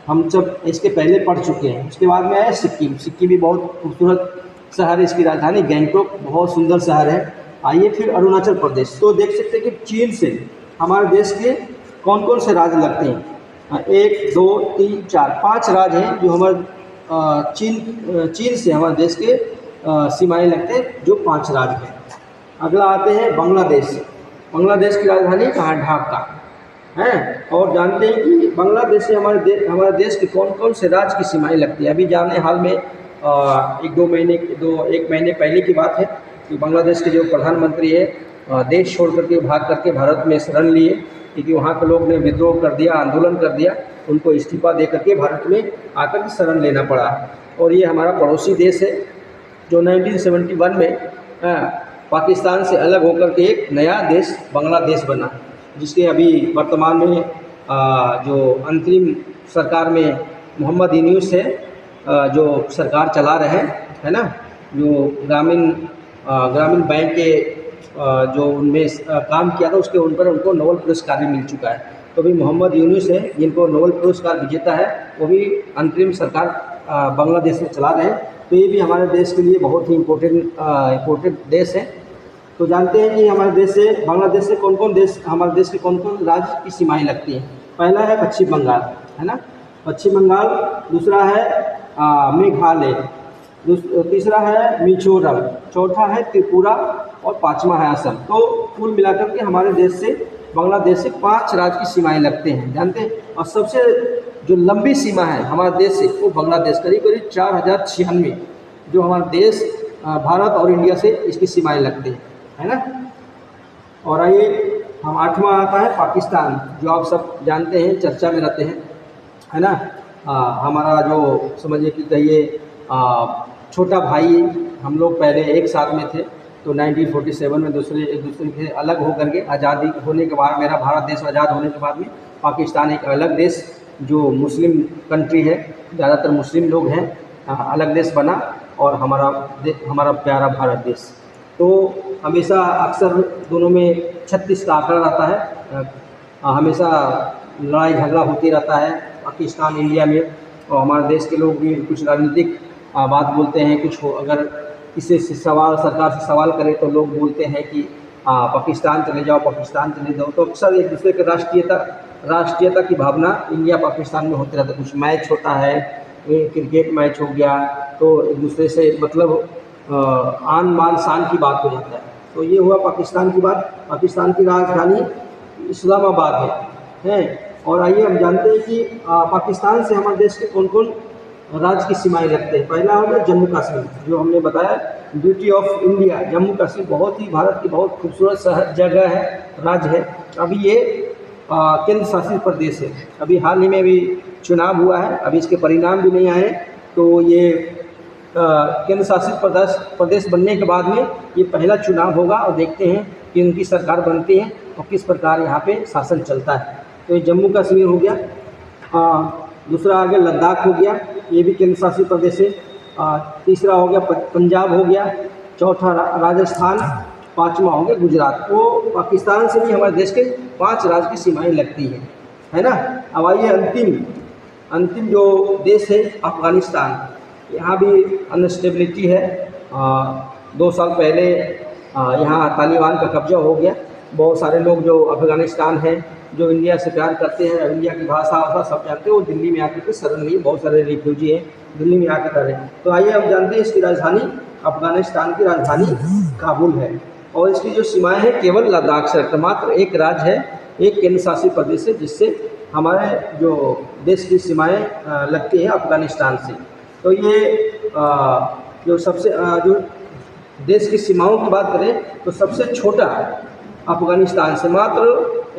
हम सब इसके पहले पढ़ चुके हैं। उसके बाद में आया सिक्किम। सिक्किम भी बहुत खूबसूरत शहर है, इसकी राजधानी गैंगटॉक बहुत सुंदर शहर है। आइए फिर अरुणाचल प्रदेश। तो देख सकते हैं कि चीन से हमारे देश के कौन कौन से राज्य लगते हैं। 1 2 3 4 5 राज्य हैं जो हमारे चीन से हमारे देश के सीमाएँ लगते हैं, जो 5 राज्य हैं। अगला आते हैं बांग्लादेश। बांग्लादेश की राजधानी कहाँ? ढाका हैं। और जानते हैं कि बांग्लादेश से हमारे देश के कौन कौन से राज्य की सीमाएँ लगती हैं। अभी जाने हाल में एक महीने पहले की बात है कि बांग्लादेश के जो प्रधानमंत्री है देश छोड़ करके भाग करके भारत में शरण लिए, क्योंकि वहाँ के लोग ने विद्रोह कर दिया, आंदोलन कर दिया, उनको इस्तीफा दे करके भारत में आकर के शरण लेना पड़ा। और ये हमारा पड़ोसी देश है जो 1971 में पाकिस्तान से अलग होकर के एक नया देश बांग्लादेश बना, जिसके अभी वर्तमान में जो अंतरिम सरकार में मोहम्मद यूनूस है जो सरकार चला रहे हैं, है ना। जो ग्रामीण बैंक के जो उनमें काम किया था उसके उन पर उनको नोबेल पुरस्कार भी मिल चुका है। तो भी मोहम्मद यूनूस है जिनको नोबेल पुरस्कार विजेता है, वो भी अंतरिम सरकार बांग्लादेश में चला रहे हैं। तो ये भी हमारे देश के लिए बहुत ही इम्पोर्टेंट देश है। तो जानते हैं कि हमारे देश से बांग्लादेश से हमारे देश के कौन कौन राज्य की सीमाएँ लगती हैं। पहला है पश्चिम बंगाल, है ना, पश्चिम बंगाल। दूसरा है मेघालय, तीसरा है मिजोरम, चौथा है त्रिपुरा और 5वां है असम। तो कुल मिलाकर के हमारे देश से बांग्लादेश से 5 राज्य की सीमाएँ लगते हैं, जानते हैं। और सबसे जो लंबी सीमा है हमारे देश से वो बांग्लादेश, करीब करीब 4096 जो हमारा देश भारत और इंडिया से इसकी सीमाएँ लगती हैं, है ना। और आइए हम 8वां आता है पाकिस्तान, जो आप सब जानते हैं, चर्चा में रहते हैं, है ना। हमारा जो समझिए कि कहिए छोटा भाई, हम लोग पहले एक साथ में थे। तो 1947 में एक दूसरे से अलग होकर के आज़ादी होने के बाद, मेरा भारत देश आज़ाद होने के बाद में पाकिस्तान एक अलग देश जो मुस्लिम कंट्री है, ज़्यादातर मुस्लिम लोग हैं, अलग देश बना। और हमारा प्यारा भारत देश। तो हमेशा अक्सर दोनों में 36 का आंकड़ा रहता है, हमेशा लड़ाई झगड़ा होती रहता है पाकिस्तान इंडिया में। और हमारे देश के लोग भी कुछ राजनीतिक बात बोलते हैं, कुछ अगर किसी से सरकार से सवाल करें तो लोग बोलते हैं कि पाकिस्तान चले जाओ, पाकिस्तान चले जाओ। तो अक्सर एक दूसरे के राष्ट्रीयता की भावना इंडिया पाकिस्तान में होते रहता है। कुछ मैच होता है, क्रिकेट मैच हो गया, तो एक दूसरे से मतलब आन मान शान की बात हो जाता है। तो ये हुआ पाकिस्तान की बात। पाकिस्तान की राजधानी इस्लामाबाद है। और आइए हम जानते हैं कि पाकिस्तान से हमारे देश के कौन कौन राज्य की सीमाएँ लगते हैं। पहला हो गया जम्मू कश्मीर, जो हमने बताया beauty of India. Jammu Kashmir बहुत ही भारत की बहुत खूबसूरत जगह है, राज्य है। अभी ये केंद्र शासित प्रदेश है। अभी हाल ही में भी चुनाव हुआ है, अभी इसके परिणाम भी नहीं आए। तो ये केंद्र शासित प्रदेश बनने के बाद में ये पहला चुनाव होगा, और देखते हैं कि उनकी सरकार बनती है और किस प्रकार यहाँ पे शासन चलता है। तो ये जम्मू कश्मीर हो गया। दूसरा आ गया लद्दाख हो गया, ये भी केंद्र शासित प्रदेश है। तीसरा हो गया पंजाब हो गया, चौथा राजस्थान, 5वां हो गया गुजरात। तो पाकिस्तान से भी हमारे देश के 5 राज्य की सीमाएँ लगती हैं, है ना। अब आइए अंतिम जो देश है अफ़गानिस्तान। यहाँ भी अनस्टेबिलिटी है। 2 साल पहले यहाँ तालिबान का कब्जा हो गया। बहुत सारे लोग जो अफ़गानिस्तान हैं, जो इंडिया से प्यार करते हैं, इंडिया की भाषा सब जानते हैं, वो दिल्ली में आकर के शरण लिए। बहुत सारे रिफ्यूजी हैं, दिल्ली में आकर रहे। तो आइए हम जानते हैं इसकी राजधानी, अफ़गानिस्तान की राजधानी काबुल है। और इसकी जो सीमाएँ हैं केवल लद्दाख से, मात्र एक राज्य है, एक केंद्र शासित प्रदेश है, जिससे हमारे जो देश की सीमाएँ लगती हैं अफ़गानिस्तान से। तो ये जो देश की सीमाओं की बात करें तो सबसे छोटा अफ़गानिस्तान से मात्र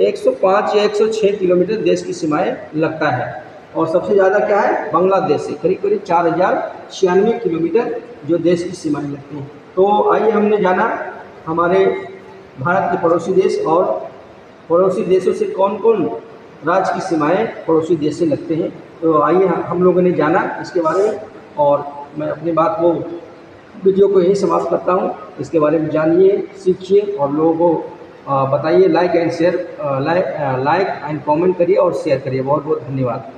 105 या 106 किलोमीटर देश की सीमाएँ लगता है। और सबसे ज़्यादा क्या है, बांग्लादेश से करीब 4096 किलोमीटर जो देश की सीमाएँ लगती हैं। तो आइए हमने जाना हमारे भारत के पड़ोसी देश, और पड़ोसी देशों से कौन कौन राज्य की सीमाएँ पड़ोसी देश से लगते हैं। तो आइए हम लोगों ने जाना इसके बारे में, और मैं अपनी बात को वीडियो को यहीं समाप्त करता हूँ। इसके बारे में जानिए, सीखिए और लोगों को बताइए। लाइक एंड कमेंट करिए और शेयर करिए। बहुत बहुत धन्यवाद।